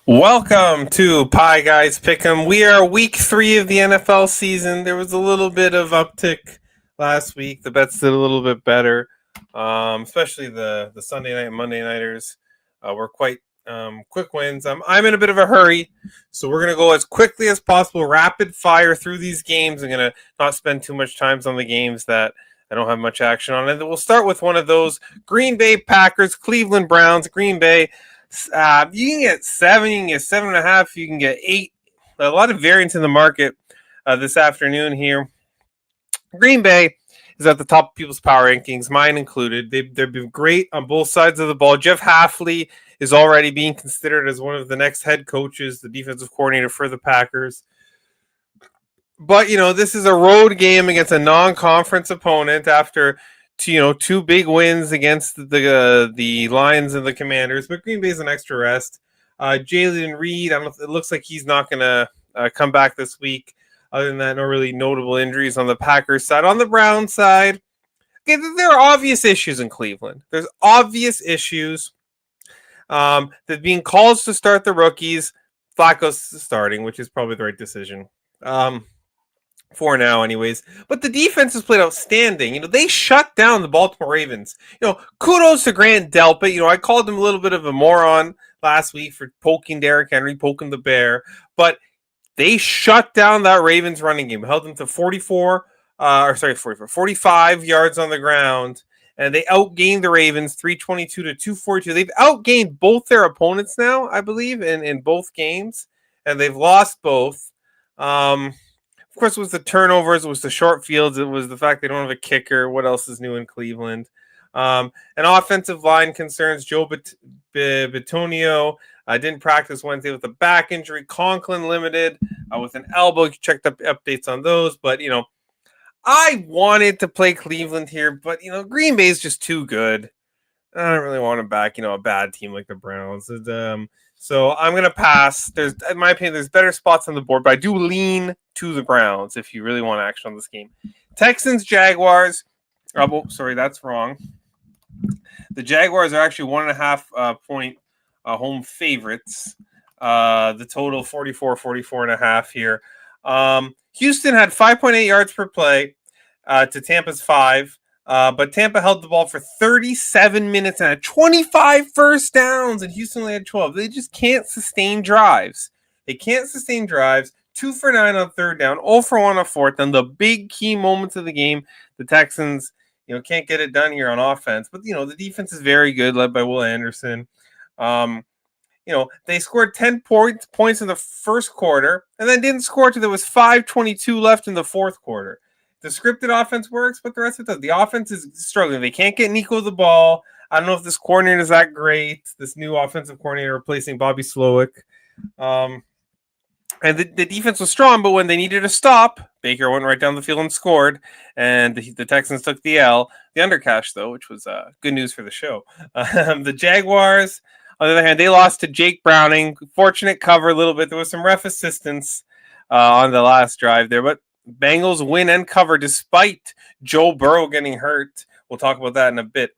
Welcome to Pieguys Pick'em. We are week 3 of the NFL season. There was a little bit of uptick last week. The bets did a little bit better, especially the Sunday night and Monday nighters were quite quick wins. I'm in a bit of a hurry, so we're going to go as quickly as possible, rapid fire through these games. I'm going to not spend too much time on the games that I don't have much action on. And we'll start with one of those: Green Bay Packers, Cleveland Browns. Green Bay. You can get 7, you can get 7.5, you can get 8. A lot of variance in the market this afternoon here. Green Bay is at the top of people's power rankings, mine included. They've been great on both sides of the ball. Jeff Hafley is already being considered as one of the next head coaches, the defensive coordinator for the Packers. But, this is a road game against a non-conference opponent after two big wins against the Lions and the Commanders, but Green Bay's an extra rest. Jalen Reed, it looks like he's not going to come back this week. Other than that, no really notable injuries on the Packers side. On the Browns side, okay, there are obvious issues in Cleveland. There's obvious issues. That being called to start the rookies, Flacco's starting, which is probably the right decision. For now, anyways. But the defense has played outstanding. They shut down the Baltimore Ravens. Kudos to Grant Delpit. I called him a little bit of a moron last week for poking Derrick Henry, poking the bear. But they shut down that Ravens running game. Held them to 45 yards on the ground. And they outgained the Ravens 322 to 242. They've outgained both their opponents now, I believe, in both games. And they've lost both. Of course, it was the turnovers, it was the short fields, it was the fact they don't have a kicker. What else is new in Cleveland? And offensive line concerns. Joe Bitonio didn't practice Wednesday with a back injury. Conklin limited with an elbow. You checked up updates on those. But, I wanted to play Cleveland here, but, Green Bay is just too good. I don't really want to back, a bad team like the Browns. So I'm going to pass. In my opinion, there's better spots on the board, but I do lean to the Browns if you really want action on this game. Texans, Jaguars. Sorry, that's wrong. The Jaguars are actually 1.5 point home favorites. The total 44.5 here. Houston had 5.8 yards per play to Tampa's 5. But Tampa held the ball for 37 minutes and had 25 first downs, and Houston only had 12. They just can't sustain drives. 2 for 9 on third down, 0 for 1 on fourth. And the big key moments of the game, the Texans, can't get it done here on offense. But, the defense is very good, led by Will Anderson. They scored 10 points in the first quarter and then didn't score until there was 5:22 left in the fourth quarter. The scripted offense works, but the rest of it does. The offense is struggling. They can't get Nico the ball. I don't know if this coordinator is that great. This new offensive coordinator replacing Bobby Slowick. And the defense was strong, but when they needed a stop, Baker went right down the field and scored. And the Texans took the L. The undercash, though, which was good news for the show. The Jaguars, on the other hand, they lost to Jake Browning. Fortunate cover a little bit. There was some ref assistance on the last drive there, but Bengals win and cover despite Joe Burrow getting hurt. We'll talk about that in a bit.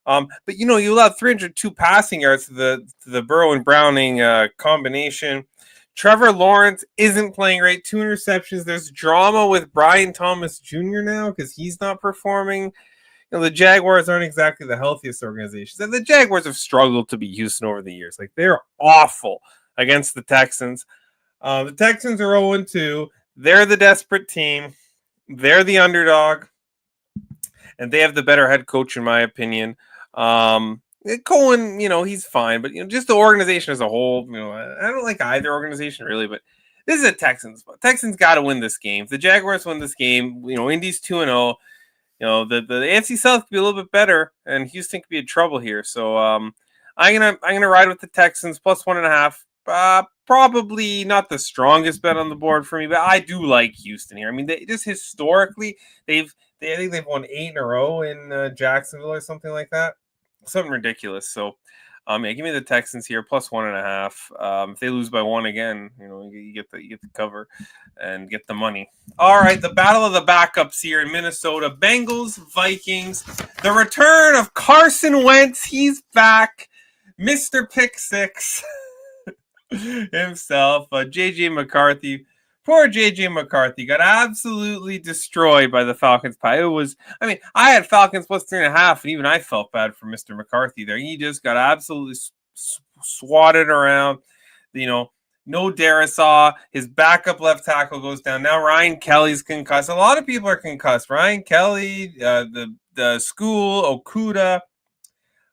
But you allowed 302 passing yards to the Burrow and Browning combination. Trevor Lawrence isn't playing great. 2 interceptions. There's drama with Brian Thomas Jr. now because he's not performing. The Jaguars aren't exactly the healthiest organizations. And the Jaguars have struggled to beat Houston over the years. They're awful against the Texans. The Texans are 0-2. They're the desperate team. They're the underdog. And they have the better head coach, in my opinion. Cohen, he's fine. But, just the organization as a whole, I don't like either organization, really. But this is a Texans. Texans got to win this game. If the Jaguars win this game, Indy's 2-0. The AFC South could be a little bit better. And Houston could be in trouble here. So I'm gonna ride with the Texans plus 1.5. Probably not the strongest bet on the board for me, but I do like Houston here. I mean, they just historically I think they've won 8 in a row in Jacksonville or something like that, something ridiculous. So, give me the Texans here plus 1.5. If they lose by 1 again, you get the cover and get the money. All right, the battle of the backups here in Minnesota: Bengals, Vikings. The return of Carson Wentz. He's back, Mr. Pick Six. himself. JJ McCarthy. Poor JJ McCarthy got absolutely destroyed by the Falcons pie. It was, I mean, I had Falcons plus 3.5, and even I felt bad for Mr. McCarthy there. He just got absolutely swatted around. You know, no Darisaw. His backup left tackle goes down. Now Ryan Kelly's concussed. A lot of people are concussed. Ryan Kelly, the school, Okuda.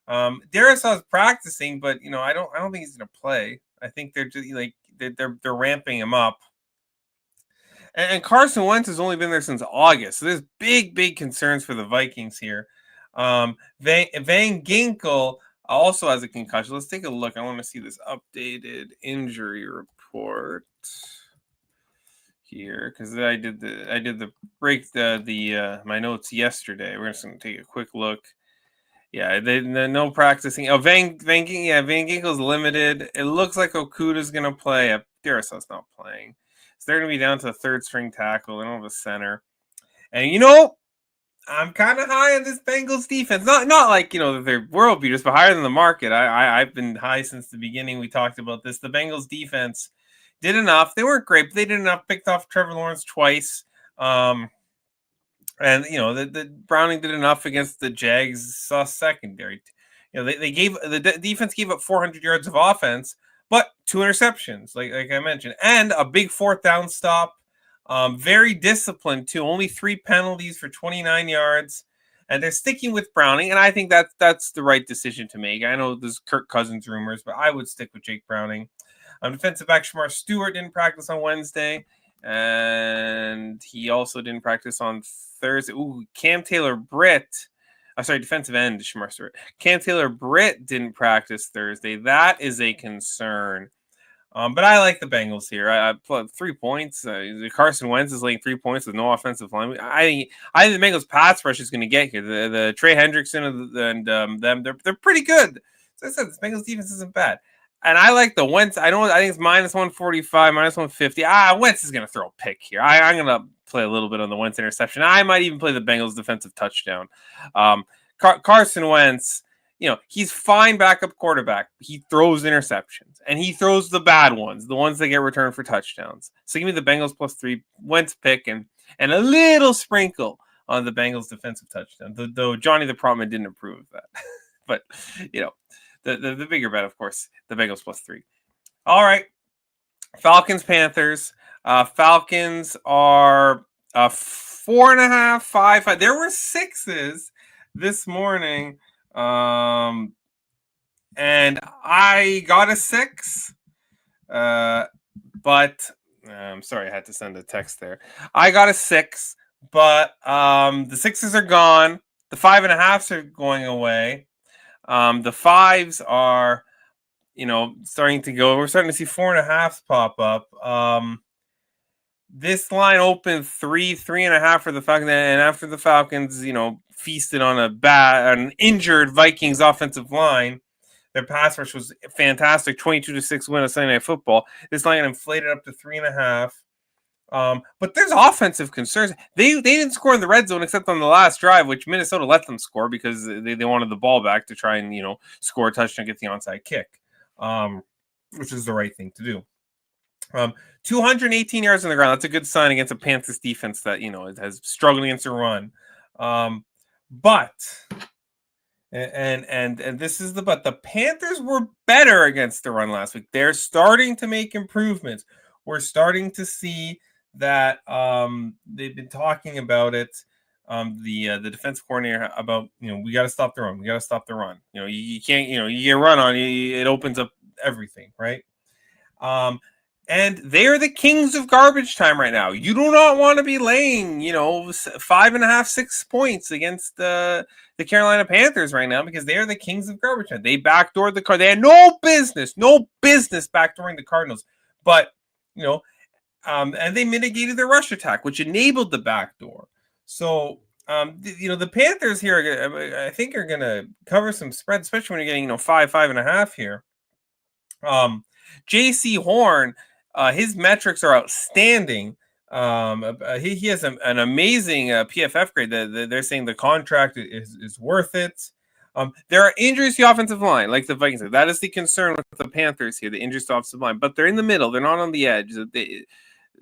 Darisaw's practicing, but I don't think he's gonna play. I think they're just like they're ramping him up. And Carson Wentz has only been there since August, so there's big concerns for the Vikings here. Van Ginkel also has a concussion. Let's take a look. I want to see this updated injury report here because I did the break the my notes yesterday. We're just going to take a quick look. Yeah, they no practicing. Oh, Van Ginkel's limited. It looks like Okuda's going to play. Darisaw's not playing. So they're going to be down to the third string tackle. They don't have a center. And I'm kind of high on this Bengals defense. Not like, they're world beaters, but higher than the market. I've been high since the beginning. We talked about this. The Bengals defense did enough. They weren't great, but they did enough. Picked off Trevor Lawrence twice. And the Browning did enough against the Jags secondary. They gave the defense gave up 400 yards of offense, but 2 interceptions, like I mentioned, and a big 4th down stop. Very disciplined too. Only 3 penalties for 29 yards, and they're sticking with Browning. And I think that's the right decision to make. I know there's Kirk Cousins rumors, but I would stick with Jake Browning. Defensive back Shamar Stewart didn't practice on Wednesday, and he also didn't practice on Thursday. Cam Taylor-Britt. Defensive end Shamar Stewart. Cam Taylor-Britt didn't practice Thursday. That is a concern. But I like the Bengals here. I put 3 points. Carson Wentz is laying 3 points with no offensive line. I think the Bengals pass rush is going to get here. The Trey Hendrickson and them, they're pretty good. So I said this Bengals defense isn't bad. And I like the Wentz. I think it's minus 145, minus 150. Wentz is going to throw a pick here. I'm going to play a little bit on the Wentz interception. I might even play the Bengals defensive touchdown. Carson Wentz, he's fine backup quarterback. He throws interceptions, and he throws the bad ones, the ones that get returned for touchdowns. So give me the Bengals plus 3, Wentz pick, and a little sprinkle on the Bengals defensive touchdown. Though Johnny the Problem didn't approve of that. But, the bigger bet, of course, the Bengals plus 3. All right. Falcons, Panthers. Falcons are 4.5, 5. There were 6s this morning. And I got a 6. But I'm sorry, I had to send a text there. I got a 6, but the 6s are gone. The 5.5s are going away. The 5s are, starting to go. We're starting to see 4.5s pop up. This line opened 3.5 for the Falcons, and after the Falcons, feasted on an injured Vikings offensive line, their pass rush was fantastic. 22-6 win of Sunday Night Football. This line inflated up to 3.5. But there's offensive concerns. They didn't score in the red zone except on the last drive, which Minnesota let them score because they wanted the ball back to try and score a touchdown, get the onside kick, which is the right thing to do. 218 yards on the ground. That's a good sign against a Panthers defense that has struggled against the run. But this is the Panthers were better against the run last week. They're starting to make improvements. We're starting to see that they've been talking about it. The defensive coordinator about we got to stop the run. We got to stop the run. You can't you get run on you. It opens up everything, right? And they are the kings of garbage time right now. You do not want to be laying 5.5, 6 points against the Carolina Panthers right now because they are the kings of garbage time. They backdoored the Cardinals. They had no business backdooring the Cardinals, but and they mitigated their rush attack, which enabled the backdoor. So, the Panthers here, I think, are going to cover some spread, especially when you're getting, 5.5 here. J.C. Horn, his metrics are outstanding. He has an amazing PFF grade. They're saying the contract is worth it. There are injuries to the offensive line, like the Vikings. That is the concern with the Panthers here, the injuries to the offensive line. But they're in the middle. They're not on the edge.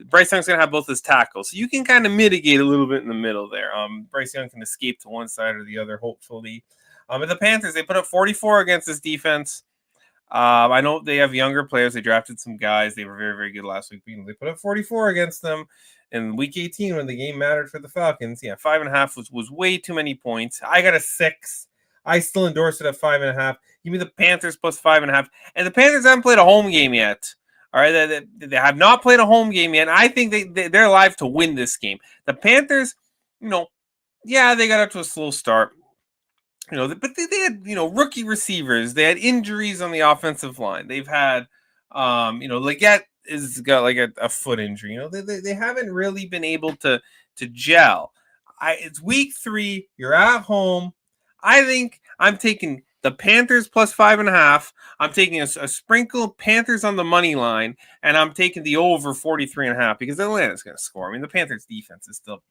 Bryce Young's going to have both his tackles. So you can kind of mitigate a little bit in the middle there. Bryce Young can escape to one side or the other, hopefully. But the Panthers, they put up 44 against this defense. I know they have younger players. They drafted some guys. They were very, very good last week. They put up 44 against them in week 18 when the game mattered for the Falcons. Yeah, 5.5 was way too many points. I got a 6. I still endorse it at 5.5. Give me the Panthers plus 5.5. And the Panthers haven't played a home game yet. All right, they have not played a home game yet. I think they're alive to win this game. The Panthers, they got up to a slow start. But they had, rookie receivers. They had injuries on the offensive line. They've had, Leggett has got like a foot injury. They haven't really been able to gel. It's week 3. You're at home. I think I'm taking the Panthers plus 5.5. I'm taking a sprinkle Panthers on the money line, and I'm taking the over 43.5 because Atlanta's going to score. I mean, the Panthers defense is still,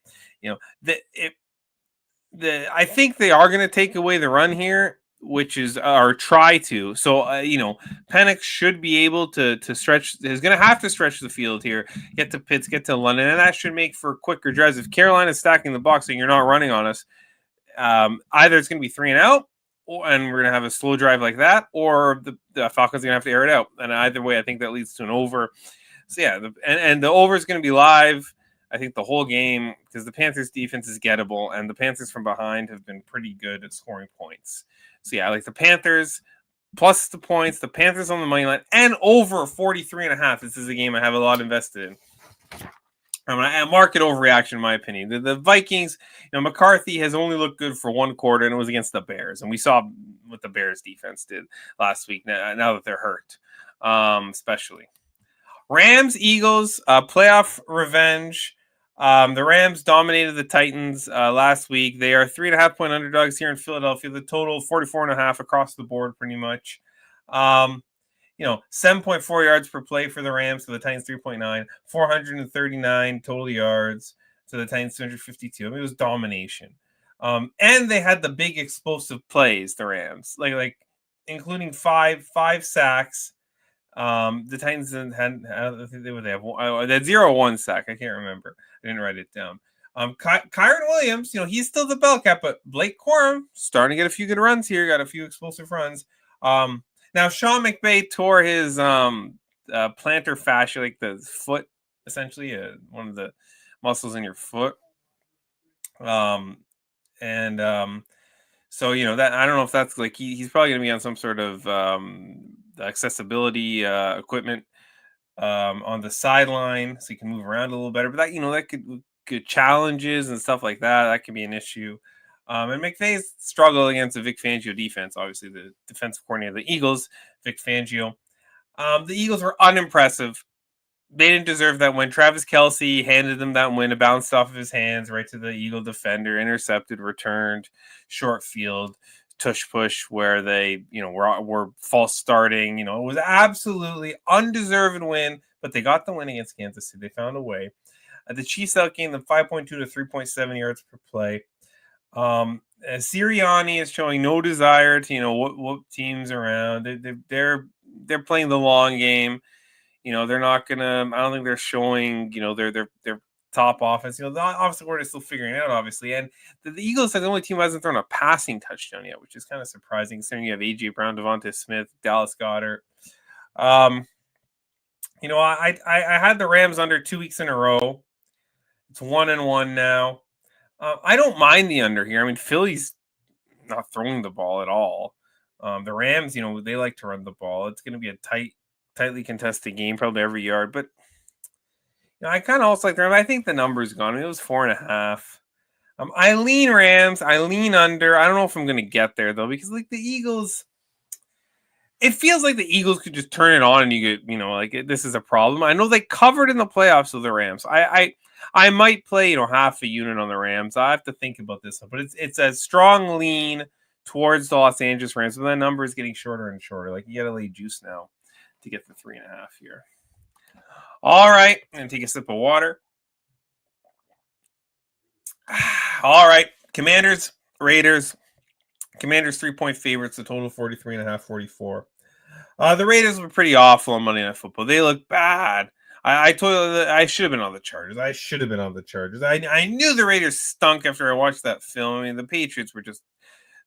I think they are going to take away the run here, which is or try to. So Penix should be able to stretch. Is going to have to stretch the field here, get to Pitts, get to London, and that should make for quicker drives. If Carolina's stacking the box and you're not running on us, either it's going to be 3 and out, and we're going to have a slow drive like that, or the Falcons are going to have to air it out. And either way, I think that leads to an over. So yeah, and the over is going to be live. I think the whole game, because the Panthers defense is gettable and the Panthers from behind have been pretty good at scoring points. So yeah, I like the Panthers plus the points, the Panthers on the money line, and over 43.5. This is a game I have a lot invested in. A market overreaction, in my opinion. The Vikings, McCarthy has only looked good for one quarter, and it was against the Bears. And we saw what the Bears defense did last week, now that they're hurt, especially. Rams, Eagles, playoff revenge. The Rams dominated the Titans last week. They are 3.5-point underdogs here in Philadelphia. The total 44.5 across the board, pretty much. 7.4 yards per play for the Rams. So the Titans 3.9, 439 total yards. So the Titans 252. I mean, it was domination. And they had the big explosive plays. The Rams, like including five sacks. The Titans had I think they have 0-1 sack. I can't remember. I didn't write it down. Kyron Williams, he's still the bell cap, but Blake Corum starting to get a few good runs here. Got a few explosive runs. Now Sean McVay tore his plantar fascia, like the foot, essentially one of the muscles in your foot. So that I don't know if that's like he's probably gonna be on some sort of accessibility equipment on the sideline so he can move around a little better. But that that could challenges and stuff like that could be an issue. And McVay's struggle against the Vic Fangio defense, obviously the defensive coordinator of the Eagles, Vic Fangio. The Eagles were unimpressive. They didn't deserve that win. Travis Kelce handed them that win. It bounced off of his hands right to the Eagle defender, intercepted, returned, short field, tush push where they, were false starting. It was absolutely undeserved win, but they got the win against Kansas City. They found a way. The Chiefs outgained them 5.2 to 3.7 yards per play. Sirianni is showing no desire to, what teams around. They're playing the long game. They're not gonna. I don't think they're showing. Their top offense. The offensive coordinator is still figuring it out, obviously. And the Eagles are the only team who hasn't thrown a passing touchdown yet, which is kind of surprising, considering you have AJ Brown, Devontae Smith, Dallas Goedert. I had the Rams under 2 weeks in a row. It's 1-1 now. I don't mind the under here. I mean, Philly's not throwing the ball at all. The Rams, they like to run the ball. It's going to be a tightly contested game, probably every yard. But I kind of also like the Rams. I think the number's gone. I mean, it was 4.5. I lean Rams. I lean under. I don't know if I'm going to get there though, because like the Eagles, it feels like the Eagles could just turn it on and you get, this is a problem. I know they covered in the playoffs with the Rams. I might play, half a unit on the Rams. I have to think about this one, but it's a strong lean towards the Los Angeles Rams. But that number is getting shorter and shorter. Like you got to lay juice now to get the 3.5 here. All right, I'm gonna take a sip of water. All right, Commanders, Raiders. Commanders 3-point favorites, the total 43.5, 44. The Raiders were pretty awful on Monday Night Football. They look bad. I told you that I should have been on the Chargers. I knew the Raiders stunk after I watched that film. I mean, the Patriots were just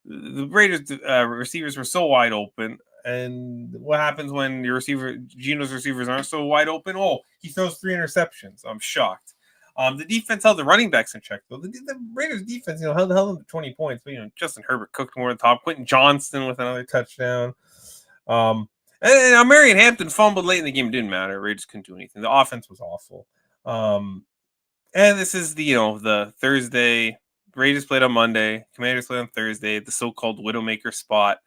the Raiders receivers were so wide open. And what happens when your Geno's receivers aren't so wide open? Oh, he throws 3 interceptions. I'm shocked. The defense held the running backs in check, though. The Raiders defense, held them to 20 points. But, Justin Herbert cooked more on top. Quentin Johnston with another touchdown. And Marion Hampton fumbled late in the game. It didn't matter. Raiders couldn't do anything. The offense was awful. And this is the Thursday. Raiders played on Monday. Commanders played on Thursday. The so-called Widowmaker spot.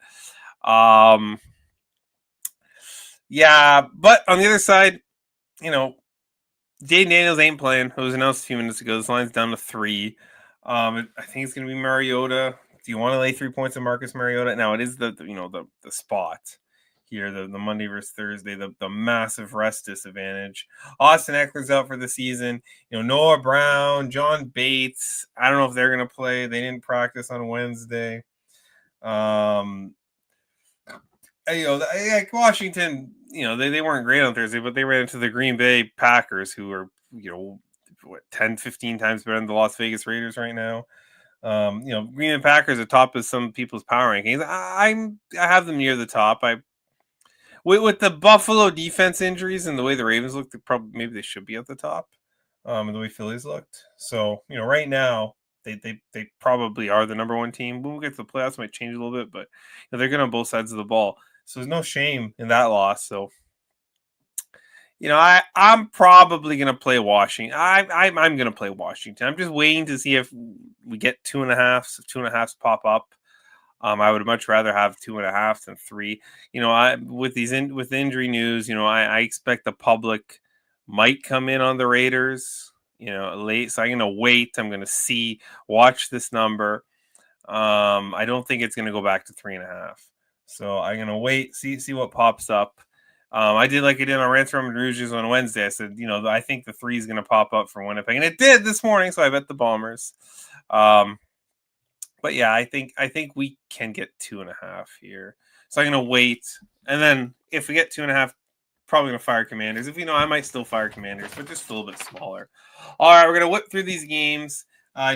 Yeah, but on the other side, Jaden Daniels ain't playing. It was announced a few minutes ago. This line's down to 3. I think it's going to be Mariota. Do you want to lay 3 points on Marcus Mariota? Now, it is the spot here, the Monday versus Thursday, the massive rest disadvantage. Austin Eckler's out for the season. Noah Brown, John Bates. I don't know if they're going to play. They didn't practice on Wednesday. Like Washington, they weren't great on Thursday, but they ran into the Green Bay Packers, who are, 10, 15 times better than the Las Vegas Raiders right now. Green Bay Packers are top of some people's power rankings. I have them near the top. With the Buffalo defense injuries and the way the Ravens looked, maybe they should be at the top. And the way Phillies looked. So, right now, they probably are the number 1 team. When we get to the playoffs, it might change a little bit, but they're good on both sides of the ball. So there's no shame in that loss. So, I'm probably going to play Washington. I'm going to play Washington. I'm just waiting to see if we get 2.5s. If 2.5s pop up. I would much rather have 2.5 than 3. With injury news, I expect the public might come in on the Raiders, late. So I'm going to wait. I'm going to watch this number. I don't think it's going to go back to 3.5. So I'm going to wait, see what pops up. I did like I did on Rants from Rouges on Wednesday. I said, I think the 3 is going to pop up for Winnipeg, and it did this morning. So I bet the Bombers. But yeah, I think we can get 2.5 here. So I'm gonna wait, and then if we get 2.5, probably gonna fire Commanders. If I might still fire Commanders, but just a little bit smaller. All right, we're gonna whip through these games.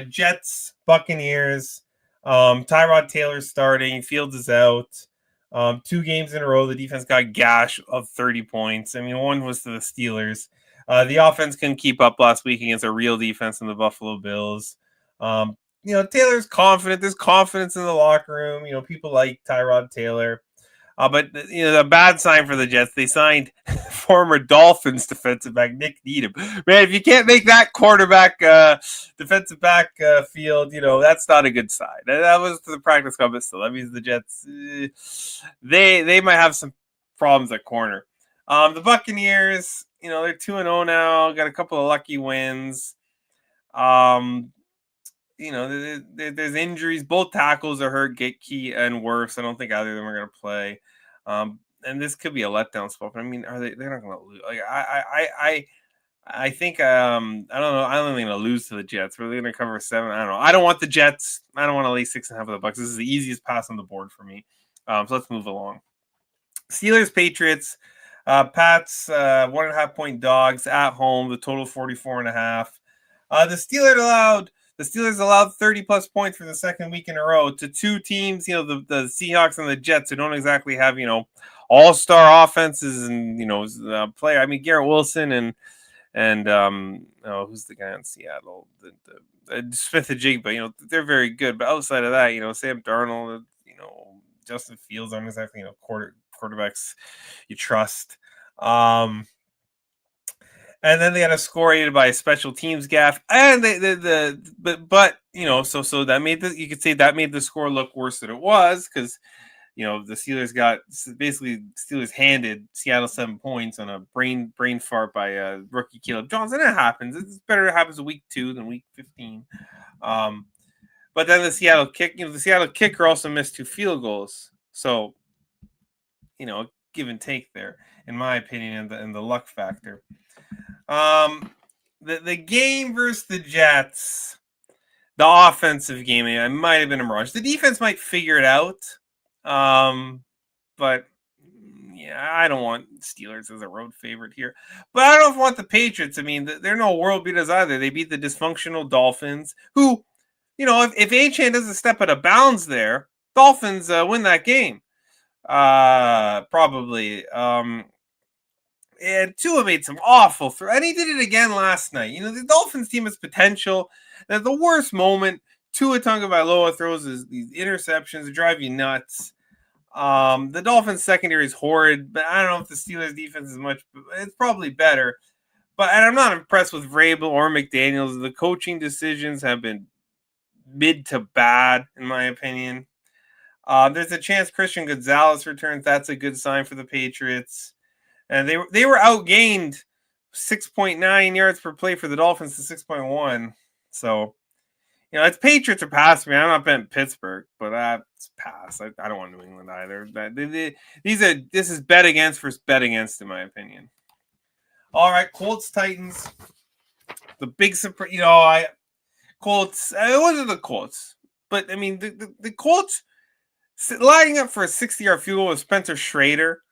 Jets, Buccaneers. Tyrod Taylor's starting. Fields is out. 2 games in a row, the defense got gash of 30 points. I mean, one was to the Steelers. The offense couldn't keep up last week against a real defense in the Buffalo Bills. Taylor's confident. There's confidence in the locker room. People like Tyrod Taylor. But a bad sign for the Jets. They signed former Dolphins defensive back Nick Needham. Man, if you can't make that quarterback defensive back field, that's not a good sign. That was for the practice squad, but still, that means the Jets they might have some problems at corner. The Buccaneers, they're 2-0 now. Got a couple of lucky wins. There's injuries. Both tackles are hurt, Key and Wirfs. I don't think either of them are going to play. And this could be a letdown spot. But I mean, they're not going to lose. Like I think I don't know. I don't think they're going to lose to the Jets. Are they going to cover 7? I don't know. I don't want the Jets. I don't want to lay 6.5 of the Bucks. This is the easiest pass on the board for me. So let's move along. Steelers, Patriots. Pats 1.5 point dogs at home. The total 44.5. The Steelers allowed 30-plus points for the second week in a row to 2 teams, the Seahawks and the Jets, who don't exactly have, all-star offenses and, player. I mean, Garrett Wilson and who's the guy in Seattle? Smith and Jig, but, they're very good. But outside of that, Sam Darnold, Justin Fields aren't exactly, quarterbacks you trust. And then they had a score aided by a special teams gaff, and but so that made you could say that made the score look worse than it was because the Steelers handed Seattle 7 points on a brain fart by rookie Caleb Johnson. It happens. It's better it happens in week 2 than week 15. But then the Seattle kicker also missed 2 field goals. So give and take there, in my opinion, and the luck factor. The game versus the Jets, The offensive game, it might have been a mirage. The defense might figure it out. But yeah, I don't want Steelers as a road favorite here. But I don't want the Patriots. I mean, they're no world beaters either. They beat the dysfunctional Dolphins, who, if Achane doesn't step out of bounds there, Dolphins win that game. Probably. And Tua made some awful throws, and he did it again last night. The Dolphins team has potential. At the worst moment, Tua Tagovailoa throws these interceptions that drive you nuts. The Dolphins secondary is horrid, but I don't know if the Steelers defense is much. It's probably better. And I'm not impressed with Vrabel or McDaniels. The coaching decisions have been mid to bad, in my opinion. There's a chance Christian Gonzalez returns. That's a good sign for the Patriots. And they were outgained 6.9 yards per play for the Dolphins to 6.1. So, it's Patriots or pass me. I'm not betting Pittsburgh, but that's pass. I don't want New England either. This is bet against versus bet against, in my opinion. All right, Colts Titans. The big surprise. Colts. It wasn't the Colts, but I mean the Colts lining up for a 60-yard field goal with Spencer Schrader.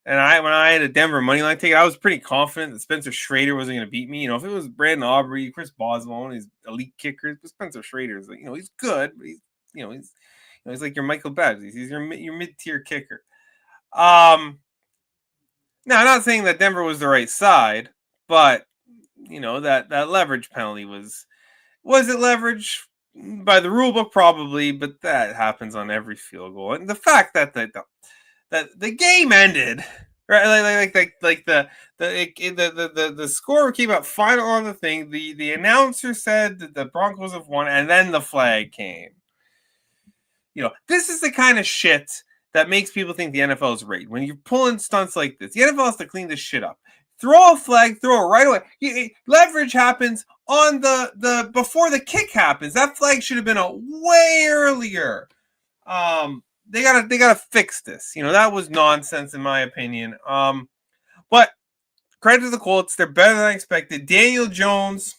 And when I had a Denver money line ticket, I was pretty confident that Spencer Schrader wasn't going to beat me. If it was Brandon Aubrey, Chris Boswell, these elite kickers, but Spencer Schrader is, he's good, but he's like your Michael Badge. He's your mid-tier kicker. Now I'm not saying that Denver was the right side, but that leverage penalty was it leverage by the rule book? Probably, but that happens on every field goal. And the fact that the game ended, right? Like the score came out final on the thing. The announcer said that the Broncos have won, and then the flag came. This is the kind of shit that makes people think the NFL is rigged. When you're pulling stunts like this, the NFL has to clean this shit up. Throw a flag, throw it right away. Leverage happens on the before the kick happens. That flag should have been a way earlier. They gotta fix this. That was nonsense in my opinion. But credit to the Colts, they're better than I expected. Daniel Jones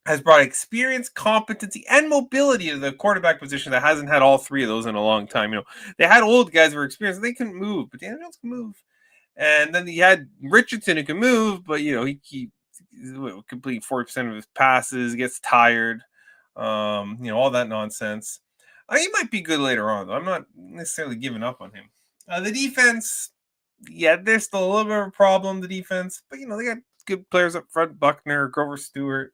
has brought experience, competency, and mobility to the quarterback position that hasn't had all three of those in a long time. They had old guys who were experienced, they couldn't move, but Daniel Jones can move. And then he had Richardson who can move, but he complete 40% of his passes, gets tired, all that nonsense. He might be good later on, though. I'm not necessarily giving up on him. The defense, yeah, there's still a little bit of a problem, the defense. But, they got good players up front, Buckner, Grover Stewart.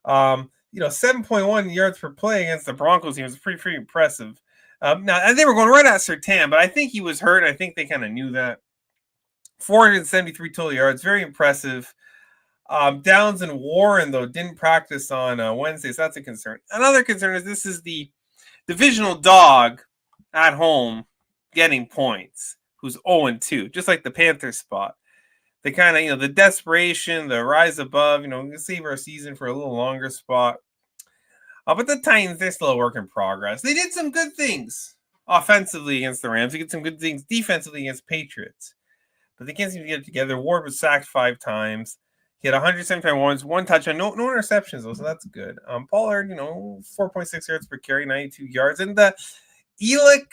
7.1 yards per play against the Broncos team was pretty impressive. Now, they were going right at Surtain, but I think he was hurt. I think they kind of knew that. 473 total yards, very impressive. Downs and Warren, though, didn't practice on Wednesday, so that's a concern. Another concern is this is the divisional dog at home getting points, who's 0-2, just like the Panthers spot. They kind of, the desperation, the rise above, save our season for a little longer spot. But the Titans, they're still a work in progress. They did some good things offensively against the Rams. They did some good things defensively against Patriots. But they can't seem to get it together. Ward was sacked 5 times. He had 175 ones, 1 touchdown, no interceptions, though, so that's good. Pollard, 4.6 yards per carry, 92 yards. And the Elik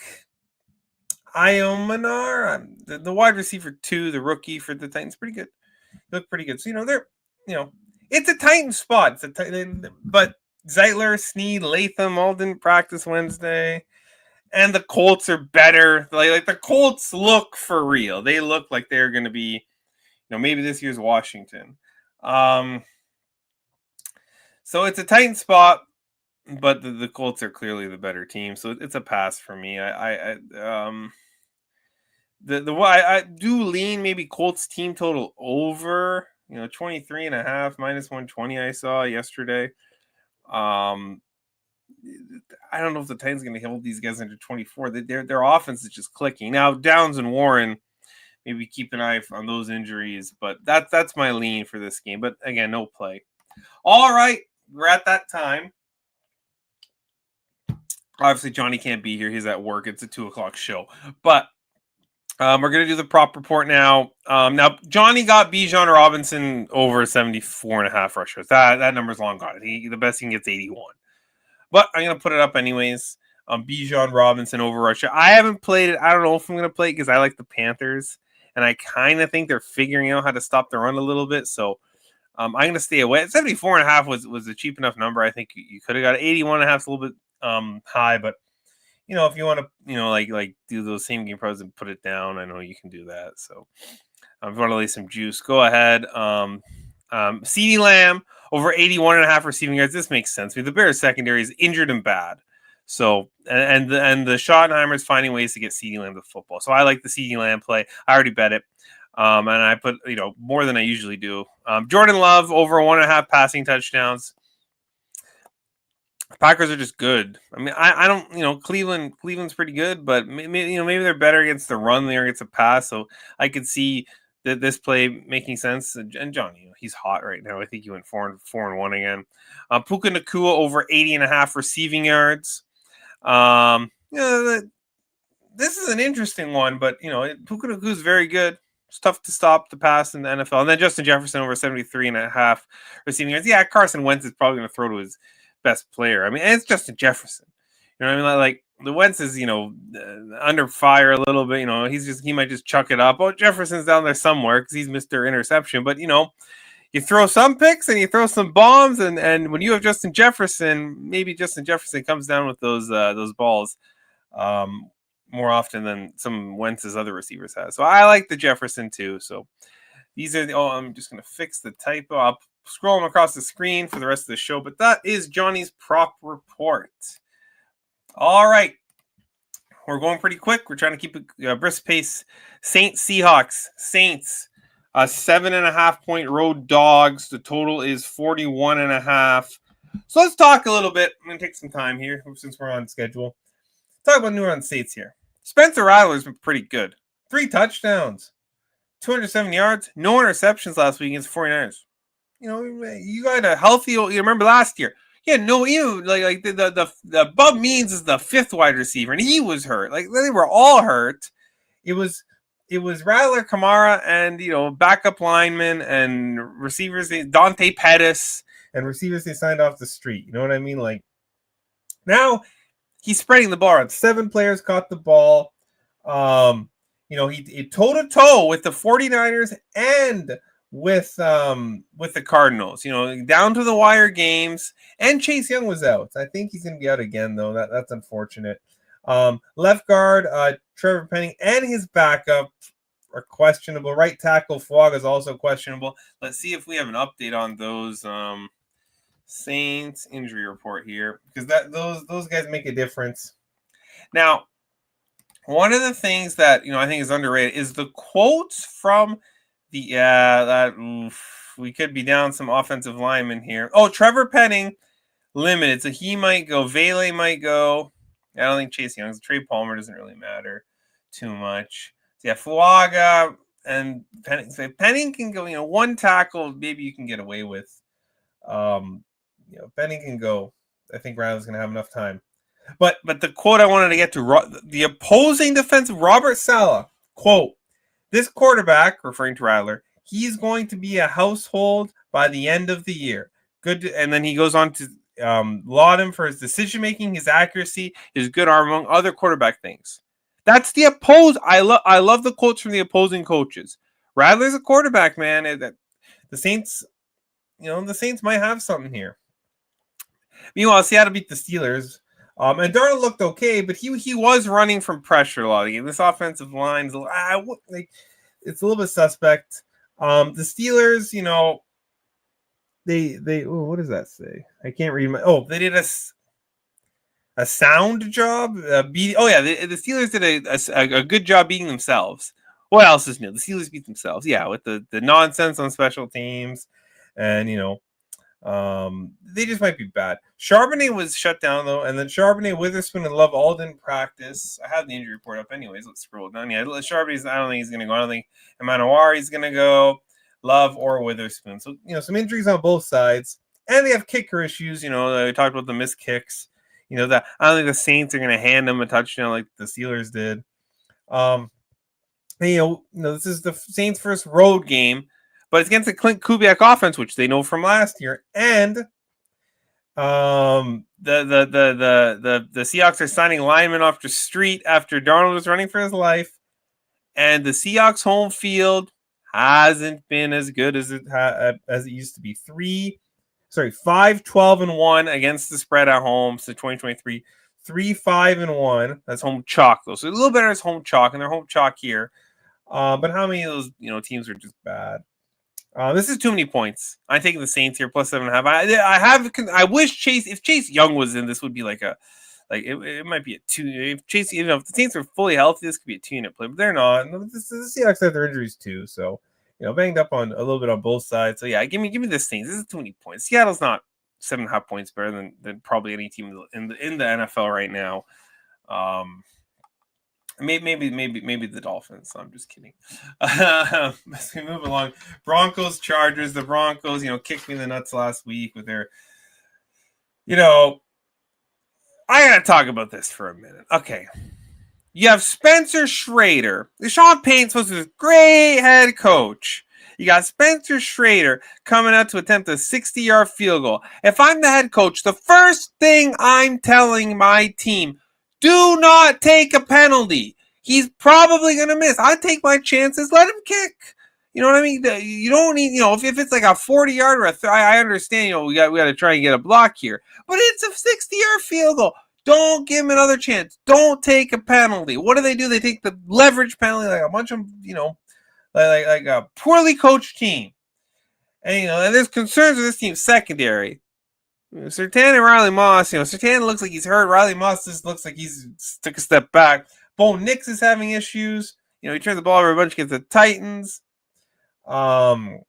Iomanar, the wide receiver 2, the rookie for the Titans, pretty good. They look pretty good. So, they're, it's a Titan spot. But Zeitler, Snead, Latham all didn't practice Wednesday. And the Colts are better. Like the Colts look for real. They look like they're going to be, maybe this year's Washington. So it's a Titan spot, but the Colts are clearly the better team. So it's a pass for me. I do lean maybe Colts team total over, 23.5 minus 120 I saw yesterday. I don't know if the Titans going to hold these guys under 24. Their offense is just clicking. Now, Downs and Warren, maybe keep an eye on those injuries, but that's my lean for this game. But again, no play. All right, we're at that time. Obviously, Johnny can't be here. He's at work. It's a 2:00 show. But we're going to do the prop report now. Now, Johnny got Bijan Robinson over 74.5 rushers. That number's long gone. The best he can get is 81. but I'm gonna put it up anyways. Bijan Robinson over Russia. I haven't played it. I don't know if I'm gonna play it because I like the Panthers, and I kind of think they're figuring out how to stop the run a little bit. So I'm going to stay away. 74.5 was a cheap enough number. I think you could have got 81.5 is a little bit high, but if you want to, like do those same game pros and put it down, I know you can do that. So if you want to lay some juice, go ahead. CeeDee Lamb over 81.5 receiving yards. This makes sense. I mean, the Bears secondary is injured and bad. So and the Schottenheimer's finding ways to get CeeDee Lamb to football. So I like the CeeDee Lamb play. I already bet it. And I put, more than I usually do. Jordan Love over 1.5 passing touchdowns. Packers are just good. I mean, I don't, Cleveland's pretty good, but maybe they're better against the run than they are against the pass. So I could see that this play making sense. And Johnny, he's hot right now. I think he went 4-1 again. Puka Nacua over 80.5 receiving yards. This is an interesting one, but Puka Nacua is very good. It's tough to stop the pass in the NFL. And then Justin Jefferson over 73.5 receiving yards. Yeah, Carson Wentz is probably going to throw to his best player. I mean, and it's Justin Jefferson. You know what I mean? Like the Wentz is, under fire a little bit. He might just chuck it up. Oh, Jefferson's down there somewhere because he's Mr. Interception. But you throw some picks and you throw some bombs, and when you have Justin Jefferson, maybe Justin Jefferson comes down with those balls. More often than some Wentz's other receivers have. So I like the Jefferson too. So these are I'm just going to fix the typo. I'll scroll them across the screen for the rest of the show, but that is Johnny's prop report. All right. We're going pretty quick. We're trying to keep a brisk pace. Saints, Seahawks. Saints, 7.5 point road dogs. The total is 41.5. So let's talk a little bit. I'm going to take some time here since we're on schedule. Talk about New Orleans Saints here. Spencer Rattler's been pretty good. 3 touchdowns, 207 yards, no interceptions last week against the 49ers. You got a healthy. You remember last year? Yeah, no, like the above means is the 5th wide receiver, and he was hurt. Like they were all hurt. It was Rattler, Kamara, and backup linemen and receivers. Dante Pettis and receivers they signed off the street. You know what I mean? Like now. He's spreading the ball around. 7 players caught the ball. He toe-to-toe with the 49ers and with the Cardinals. Down to the wire games. And Chase Young was out. I think he's going to be out again, though. That's unfortunate. Left guard, Trevor Penning, and his backup are questionable. Right tackle, Fuaga is also questionable. Let's see if we have an update on those. Saints injury report here because those guys make a difference. Now, one of the things that I think is underrated is the quotes from the we could be down some offensive linemen here. Oh, Trevor Penning limited, so he might go. Vele might go. I don't think Chase Young's. Trey Palmer doesn't really matter too much. So yeah, Fuaga and Penning. So Penning can go. One tackle maybe you can get away with. Penning can go. I think Rattler's going to have enough time. But the quote I wanted to get to, the opposing defensive Robert Saleh, quote, this quarterback, referring to Rattler, he's going to be a household by the end of the year. Good. And then he goes on to laud him for his decision-making, his accuracy, his good arm, among other quarterback things. That's the I love the quotes from the opposing coaches. Rattler's a quarterback, man. The Saints, the Saints might have something here. Meanwhile, Seattle beat the Steelers. And Darnold looked okay, but he was running from pressure a lot. This offensive line is it's a little bit suspect. The Steelers, they what does that say? I can't read they did a sound job. The Steelers did a good job beating themselves. What else is new? The Steelers beat themselves. Yeah, with the nonsense on special teams, and they just might be bad. Charbonnet was shut down though, and then Charbonnet, Witherspoon, and Love all didn't practice. I have the injury report up anyways. Let's scroll down. Yeah, Charbonnet's. I don't think he's going to go. I don't think Manowari's going to go. Love or Witherspoon. So some injuries on both sides, and they have kicker issues. We talked about the missed kicks. That I don't think the Saints are going to hand them a touchdown like the Steelers did. This is the Saints' first road game. But it's against the Clint Kubiak offense, which they know from last year. And the Seahawks are signing linemen off the street after Darnold was running for his life, and the Seahawks home field hasn't been as good as it used to be. 5-12-1 against the spread at home since 2023. 3-5-1. That's home chalk though, so a little better as home chalk, and they're home chalk here. But how many of those teams are just bad? This is too many points. I'm taking the Saints here plus 7.5. I wish if Chase Young was in, this would be like it might be a 2. If Chase, if the Saints are fully healthy, this could be a 2-unit play, but they're not. The Seahawks have their injuries too, so banged up on a little bit on both sides. So yeah, give me the Saints. This is too many points. Seattle's not 7.5 points better than probably any team in the NFL right now. Maybe the Dolphins. I'm just kidding. As we move along, Broncos, Chargers. The Broncos, kicked me in the nuts last week with their, I gotta talk about this for a minute. Okay, you have Spencer Schrader. Sean Payton's supposed to be a great head coach. You got Spencer Schrader coming out to attempt a 60-yard field goal. If I'm the head coach, the first thing I'm telling my team, do not take a penalty. He's probably going to miss. I take my chances. Let him kick. You know what I mean? You don't need, if it's like a 40-yard or I understand, we got to try and get a block here. But it's a 60-yard field goal. Don't give him another chance. Don't take a penalty. What do? They take the leverage penalty like a bunch of, like a poorly coached team. And, and there's concerns with this team's secondary. Surtain and Riley Moss, Surtain looks like he's hurt. Riley Moss just looks like he's took a step back. Bo Nix is having issues. He turned the ball over a bunch against the Titans. The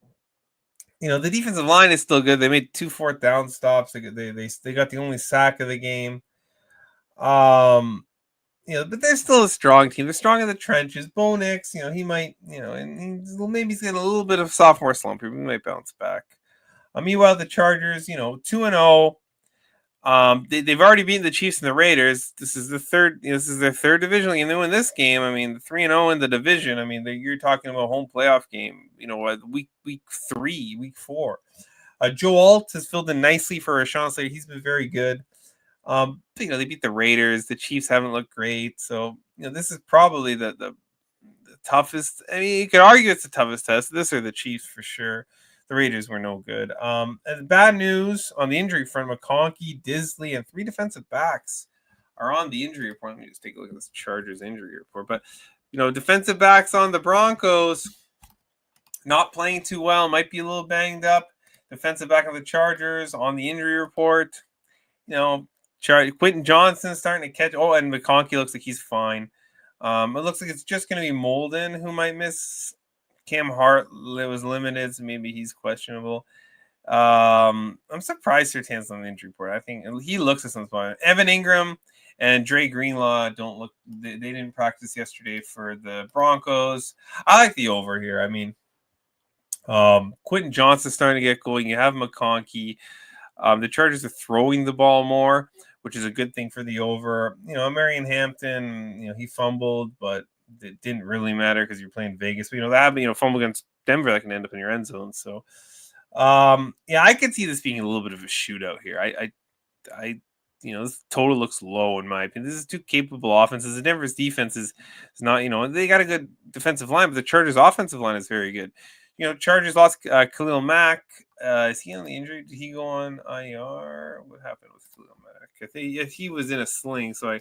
defensive line is still good. They made 2 4th down stops. They got the only sack of the game. But they're still a strong team. They're strong in the trenches. Bo Nix, he might, and maybe he's getting a little bit of sophomore slump here. He might bounce back. Meanwhile, the Chargers, 2-0. They've already beaten the Chiefs and the Raiders. This is their third divisional game. They win this game. 3-0 in the division. You're talking about a home playoff game. Week 3, week 4. Joe Alt has filled in nicely for Rashawn Slater. He's been very good. They beat the Raiders. The Chiefs haven't looked great. So, this is probably the toughest. You could argue it's the toughest test. This or the Chiefs for sure. The Raiders were no good. And bad news on the injury front. McConkey, Disley, and 3 defensive backs are on the injury report. Let me just take a look at this Chargers injury report. But, defensive backs on the Broncos not playing too well. Might be a little banged up. Defensive back of the Chargers on the injury report. Quentin Johnson starting to catch. Oh, and McConkey looks like he's fine. It looks like it's just going to be Molden who might miss. Cam Hart was limited, so maybe he's questionable. I'm surprised Surtain's on the injury report. I think he looks at some spot. Evan Ingram and Dre Greenlaw don't look. They didn't practice yesterday for the Broncos. I like the over here. Quentin Johnson's starting to get going. You have McConkey. The Chargers are throwing the ball more, which is a good thing for the over. Marion Hampton, he fumbled, but it didn't really matter because you're playing Vegas. But that fumble against Denver that can end up in your end zone. So, I could see this being a little bit of a shootout here. This total looks low in my opinion. This is two capable offenses. The Denver's defense is not, they got a good defensive line, but the Chargers' offensive line is very good. Chargers lost Khalil Mack. Is he on the injury? Did he go on IR? What happened with Khalil Mack? I think he was in a sling, so I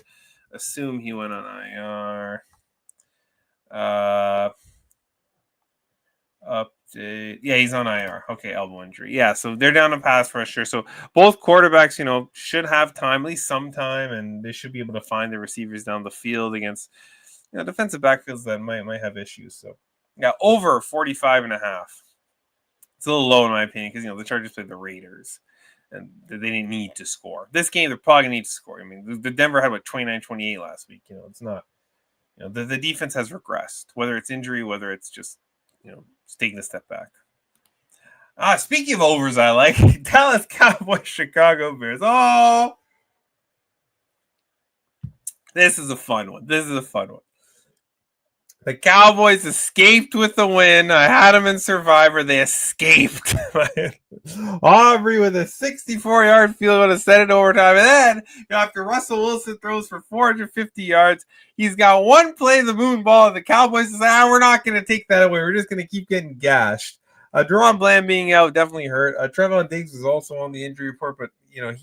assume he went on IR. Update. Yeah, he's on IR. Okay, elbow injury. Yeah, so they're down to pass rusher. So both quarterbacks, should have time, at least some time, and they should be able to find the receivers down the field against, defensive backfields that might have issues. So, yeah, over 45.5. It's a little low in my opinion because the Chargers played the Raiders and they didn't need to score. This game they're probably gonna need to score. The Denver had 29-28 last week. It's not. The defense has regressed, whether it's injury, whether it's just just taking a step back. Speaking of overs, I like Dallas Cowboys, Chicago Bears. Oh, this is a fun one. The Cowboys escaped with the win. I had them in Survivor. They escaped. Aubrey with a 64-yard field goal to set it overtime. And then, after Russell Wilson throws for 450 yards, he's got one play the moon ball. And the Cowboys say, we're not going to take that away. We're just going to keep getting gashed. Deron Bland being out definitely hurt. Trevon Diggs was also on the injury report, but I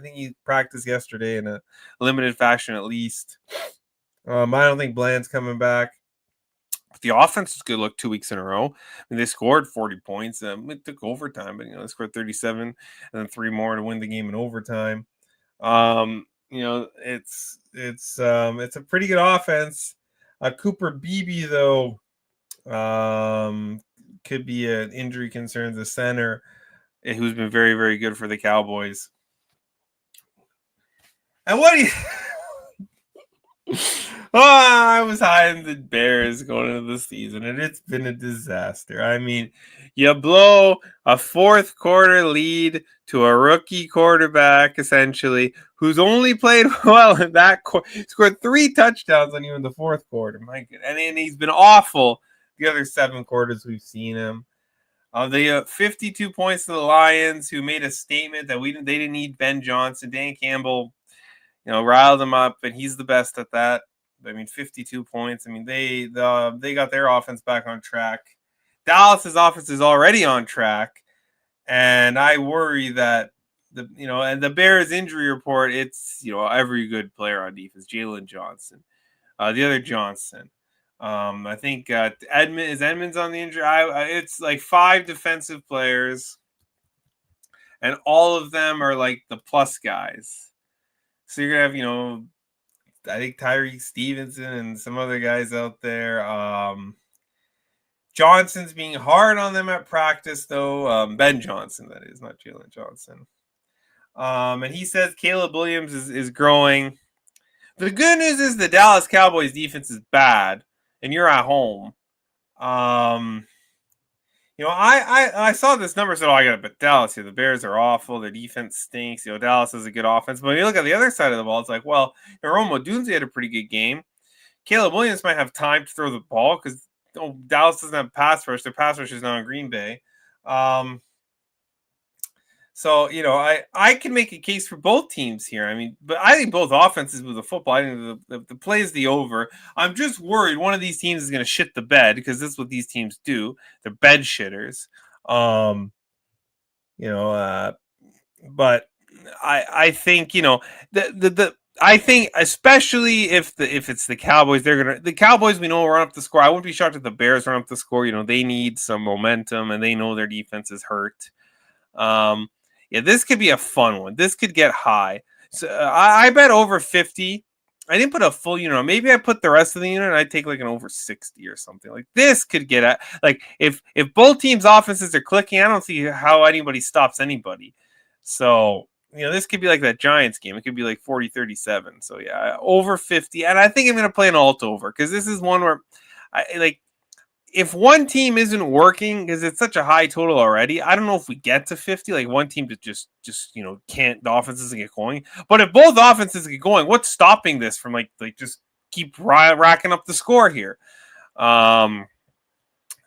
think he practiced yesterday in a limited fashion at least. I don't think Bland's coming back. The offense was good. Look, 2 weeks in a row. They scored 40 points. It took overtime, but they scored 37 and then 3 more to win the game in overtime. It's a pretty good offense. Cooper Beebe though could be an injury concern. The center, who's been very, very good for the Cowboys. And what do you? I was high in the Bears going into the season, and it's been a disaster. I mean, you blow a fourth quarter lead to a rookie quarterback, essentially, who's only played well in that quarter. Scored 3 touchdowns on you in the fourth quarter. My goodness. And he's been awful the other 7 quarters we've seen him. They 52 points to the Lions, who made a statement that they didn't need Ben Johnson. Dan Campbell, riled him up, and he's the best at that. I mean, 52 points. I mean, they got their offense back on track. Dallas's offense is already on track, and I worry that and the Bears injury report. It's every good player on defense. Jalen Johnson, the other Johnson. I think Edmonds on the injury. It's like 5 defensive players, and all of them are like the plus guys. So you're gonna have I think Tyreek Stevenson and some other guys out there. Johnson's being hard on them at practice, though. Ben Johnson, that is, not Jalen Johnson. And he says Caleb Williams is growing. The good news is the Dallas Cowboys defense is bad, and you're at home. I saw this number, said, I got to bet Dallas here. The Bears are awful. Their defense stinks. Dallas has a good offense. But when you look at the other side of the ball, it's like, well, Rome Odunze had a pretty good game. Caleb Williams might have time to throw the ball because Dallas doesn't have pass rush. Their pass rush is now in Green Bay. So, I can make a case for both teams here. I mean, but I think both offenses move the football. I think the play is the over. I'm just worried one of these teams is going to shit the bed because this is what these teams do. They're bed shitters. But I think, I think especially if it's the Cowboys, the Cowboys, we know, run up the score. I wouldn't be shocked if the Bears run up the score. They need some momentum and they know their defense is hurt. This could be a fun one. This could get high. So I bet over 50. I didn't put a full unit on. Maybe I put the rest of the unit and I'd take like an over 60 or something. Like this could get at, like if both teams' offenses are clicking, I don't see how anybody stops anybody. So, this could be like that Giants game. It could be like 40-37. So yeah, over 50. And I think I'm going to play an alt over because this is one where if one team isn't working because it's such a high total already, I don't know if we get to 50. Like one team that just can't, the offense doesn't get going. But if both offenses get going, what's stopping this from like just keep racking up the score here?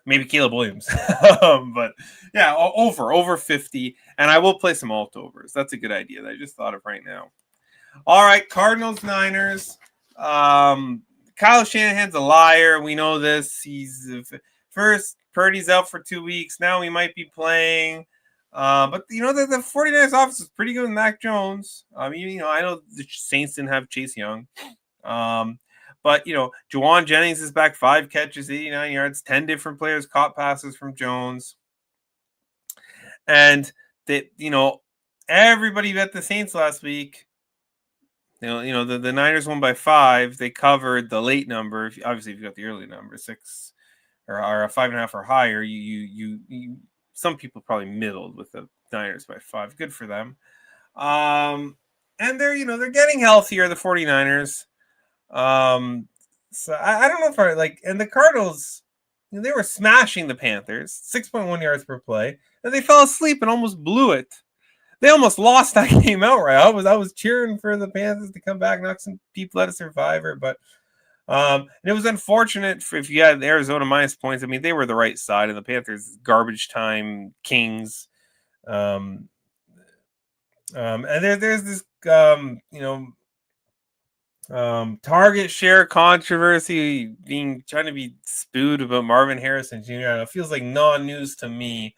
Maybe Caleb Williams, but yeah, over 50, and I will play some alt overs. That's a good idea that I just thought of right now. All right, Cardinals Niners. Kyle Shanahan's a liar. We know this. He's first Purdy's out for 2 weeks. Now he might be playing. But the 49ers offense is pretty good with Mac Jones. I know the Saints didn't have Chase Young. But Juwan Jennings is back, 5 catches, 89 yards, 10 different players caught passes from Jones. And everybody bet the Saints last week. The Niners won by 5. They covered the late number. Obviously, if you got the early number, 6 or a 5.5 or higher, you some people probably middled with the Niners by 5. Good for them. And they're getting healthier, the 49ers. So I don't know if and the Cardinals, they were smashing the Panthers, 6.1 yards per play, and they fell asleep and almost blew it. They almost lost that game outright. I was cheering for the Panthers to come back, knock some people out of Survivor, but And it was unfortunate if you had Arizona minus points. I mean, they were the right side, and the Panthers garbage time kings. Um, and there's this target share controversy being trying to be spewed about Marvin Harrison Jr. It feels like non-news to me.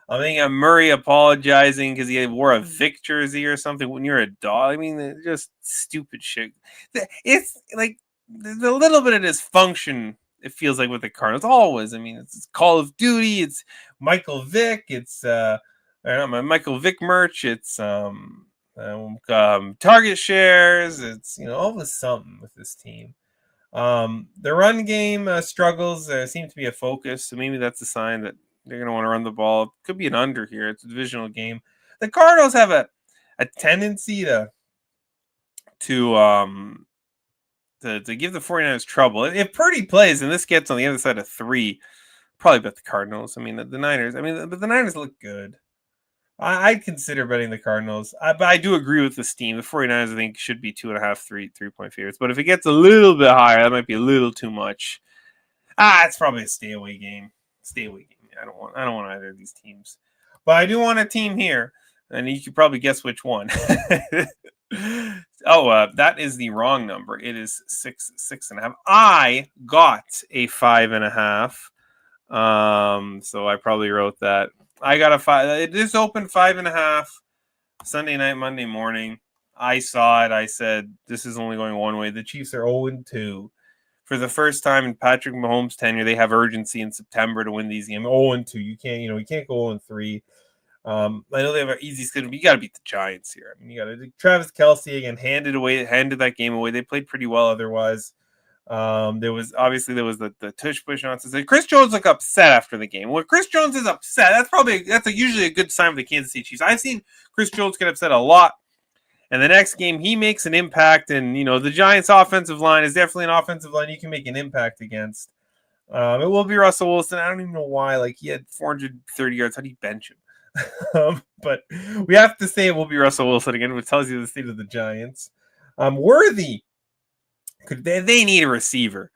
I think Murray apologizing because he wore a Vic jersey or something when you're a dog. I mean, just stupid shit. It's like the little bit of dysfunction. It feels like with the Cardinals always. I mean, it's Call of Duty. It's Michael Vick. It's Michael Vick merch. It's target shares. It's always something with this team. The run game struggles seem to be a focus, so maybe that's a sign that they're going to want to run the ball. It could be an under here. It's a divisional game. The Cardinals have a tendency to give the 49ers trouble. If Purdy plays and this gets on the other side of 3, probably bet the Cardinals. I mean, the Niners. I mean, but the Niners look good. I'd consider betting the Cardinals. But I do agree with this team. The 49ers, I think, should be 2.5, 3-point favorites. But if it gets a little bit higher, that might be a little too much. It's probably a stay away game. Stay away game. I don't want either of these teams. But I do want a team here. And you could probably guess which one. That is the wrong number. It is 6.5. I got a 5.5. So I probably wrote that. I got a 5. It is open 5.5 Sunday night, Monday morning. I saw it. I said, this is only going one way. The Chiefs are 0-2. For the first time in Patrick Mahomes' tenure, they have urgency in September to win these games. 0-2. You can't go 0-3. I know they have an easy schedule, but you got to beat the Giants here. I mean, you got to Travis Kelce again, handed that game away. They played pretty well otherwise. There was the tush push nonsense. Chris Jones looked upset after the game. When Chris Jones is upset, that's usually a good sign for the Kansas City Chiefs. I've seen Chris Jones get upset a lot. And the next game, he makes an impact. And, the Giants' offensive line is definitely an offensive line you can make an impact against. It will be Russell Wilson. I don't even know why. Like, he had 430 yards. How do you bench him? But we have to say it will be Russell Wilson again, which tells you the state of the Giants. Worthy. They need a receiver.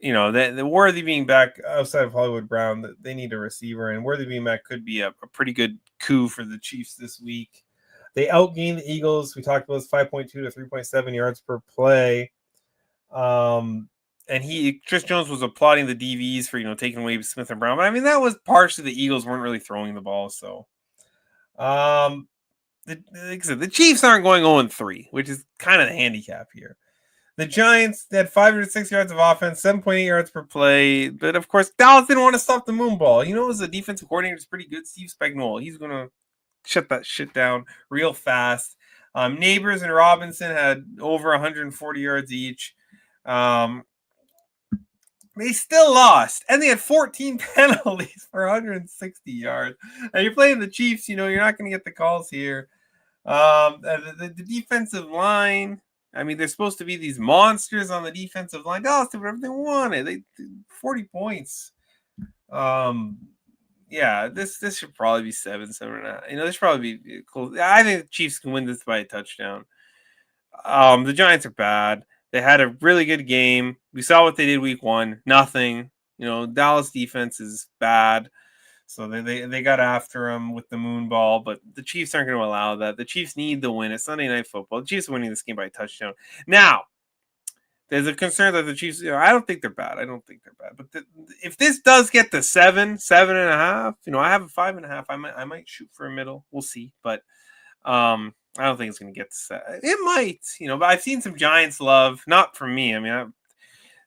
The Worthy being back outside of Hollywood Brown, they need a receiver. And Worthy being back could be a pretty good coup for the Chiefs this week. They outgained the Eagles. We talked about this 5.2 to 3.7 yards per play. And Chris Jones was applauding the DVs for, taking away Smith and Brown. But I mean, that was partially the Eagles weren't really throwing the ball. So, like I said, the Chiefs aren't going 0-3, which is kind of the handicap here. The Giants, they had 506 yards of offense, 7.8 yards per play. But, of course, Dallas didn't want to stop the moon ball. As a defensive coordinator, it's pretty good. Steve Spagnuolo, he's going to shut that shit down real fast. Neighbors and Robinson had over 140 yards each. They still lost, and they had 14 penalties for 160 yards. And you're playing the Chiefs, you're not going to get the calls here. The defensive line, I mean, they're supposed to be these monsters on the defensive line. Dallas did whatever they wanted. They 40 points. Yeah, this should probably be 7.5. This should probably be close. I think the Chiefs can win this by a touchdown. The Giants are bad. They had a really good game. We saw what they did week 1. Nothing. Dallas defense is bad. So they got after them with the moon ball, but the Chiefs aren't going to allow that. The Chiefs need the win. It's Sunday Night Football. The Chiefs are winning this game by a touchdown. Now, there's a concern that the Chiefs, I don't think they're bad. But if this does get to 7.5, I have a 5.5. I might shoot for a middle. We'll see. But I don't think it's going to get to 7. It might, but I've seen some Giants love. Not from me. I mean,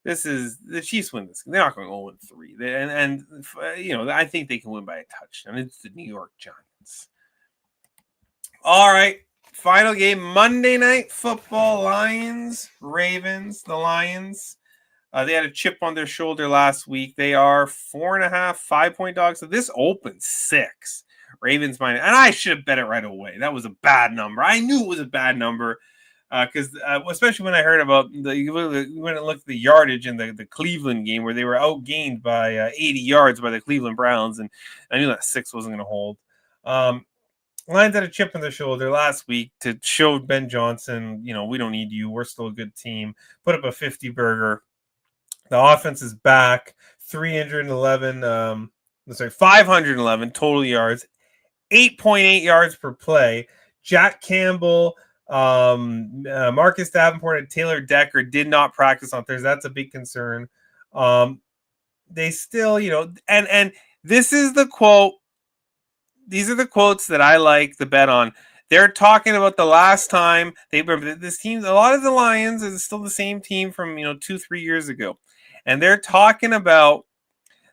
this is the Chiefs win this. They're not going 0-3. And I think they can win by a touchdown. It's the New York Giants. All right. Final game, Monday Night Football, Lions, Ravens. The Lions, they had a chip on their shoulder last week. They are 4.5, 5-point dogs. So this opens 6. Ravens minus, and I should have bet it right away. That was a bad number. I knew it was a bad number because especially when I heard about when it looked at the yardage in the Cleveland game where they were outgained by 80 yards by the Cleveland Browns, and I knew that 6 wasn't going to hold. Lions had a chip on their shoulder last week to show Ben Johnson, we don't need you. We're still a good team. Put up a 50 burger. The offense is back. 511 total yards, 8.8 yards per play. Jack Campbell, Marcus Davenport, and Taylor Decker did not practice on Thursday. That's a big concern. They still, and this is the quote. These are the quotes that I like the bet on. They're talking about the last time they remember this team. A lot of the Lions is still the same team from 2-3 years ago, and they're talking about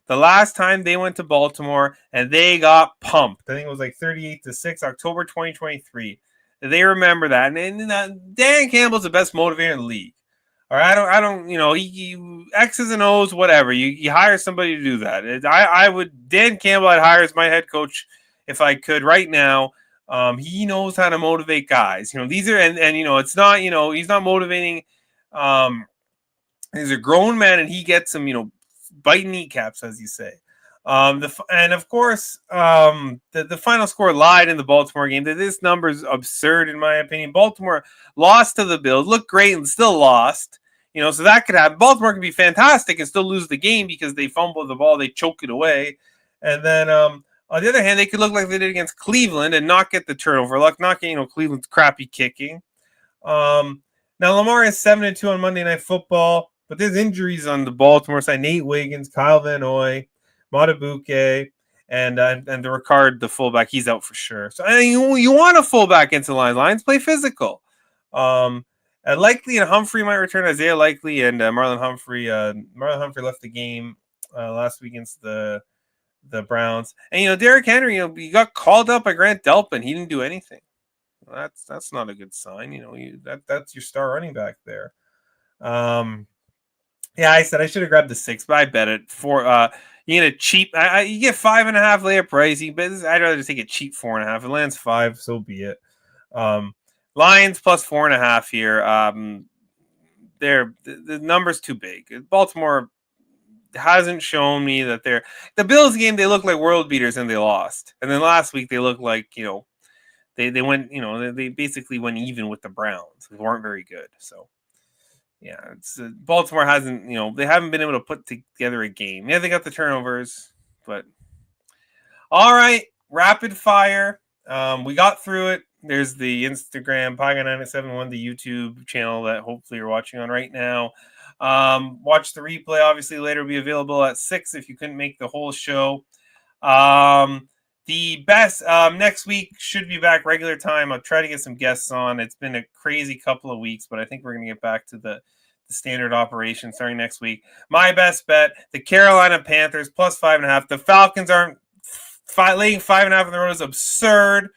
the last time they went to Baltimore and they got pumped. I think it was like 38-6, October 2023. They remember that, and Dan Campbell's the best motivator in the league. Or I don't, X's and O's, whatever. You hire somebody to do that. I would, Dan Campbell, I'd hire as my head coach if I could right now. He knows how to motivate guys. These are, and it's not, he's not motivating. He's a grown man, and he gets them, biting kneecaps, as you say. And of course, the final score lied in the Baltimore game. This number is absurd, in my opinion. Baltimore lost to the Bills, looked great, and still lost. So that could happen. Baltimore can be fantastic and still lose the game because they fumble the ball, they choke it away. And then on the other hand, they could look like they did against Cleveland and not get the turnover luck, not get Cleveland's crappy kicking. Now Lamar is 7-2 on Monday Night Football, but there's injuries on the Baltimore side. Nate Wiggins, Kyle Van Noy, Matabuke, and the Ricard, the fullback, he's out for sure. So you want a fullback into the Lions. Lions play physical. Likely and Humphrey might return. Isaiah Likely and Marlon Humphrey. Marlon Humphrey left the game last week against the Browns. And Derrick Henry, he got called up by Grant Delpin. He didn't do anything. That's not a good sign. That's your star running back there. Yeah, I said I should have grabbed the 6, but I bet it for you get a cheap. You get 5.5 layup price. I'd rather just take a cheap 4.5. If it lands 5, so be it. Lions plus 4.5 here. The number's too big. Baltimore hasn't shown me that the Bills game. They look like world beaters and they lost. And then last week they looked like they went they basically went even with the Browns. They weren't very good. So. Yeah, it's Baltimore hasn't, they haven't been able to put together a game. Yeah, they got the turnovers, but all right, rapid fire. We got through it. There's the Instagram, Pieguy971, the YouTube channel that hopefully you're watching on right now. Watch the replay. Obviously, later will be available at 6 if you couldn't make the whole show. The best next week should be back regular time. I'll try to get some guests on. It's been a crazy couple of weeks, but I think we're going to get back to the standard operation starting next week. My best bet, the Carolina Panthers plus 5.5. The Falcons aren't laying 5.5 on the road is absurd.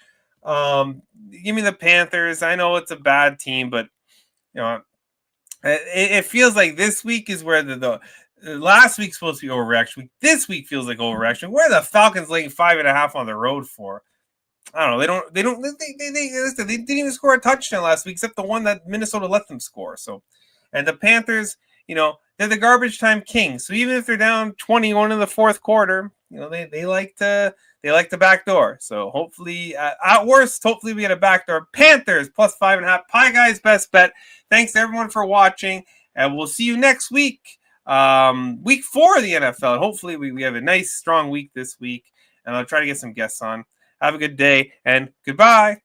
Give me the Panthers. I know it's a bad team, but it feels like this week is where the last week's supposed to be overreaction week. This week feels like overreaction. Where are the Falcons laying 5.5 on the road for? I don't know. They didn't even score a touchdown last week, except the one that Minnesota let them score. So, and the Panthers, they're the garbage time kings. So even if they're down 21 in the fourth quarter, they like to backdoor. So hopefully, at worst, hopefully we get a backdoor. Panthers plus 5.5. Pie Guy's best bet. Thanks to everyone for watching, and we'll see you next week. Week 4 of the NFL. Hopefully we have a nice, strong week this week, and I'll try to get some guests on. Have a good day, and goodbye.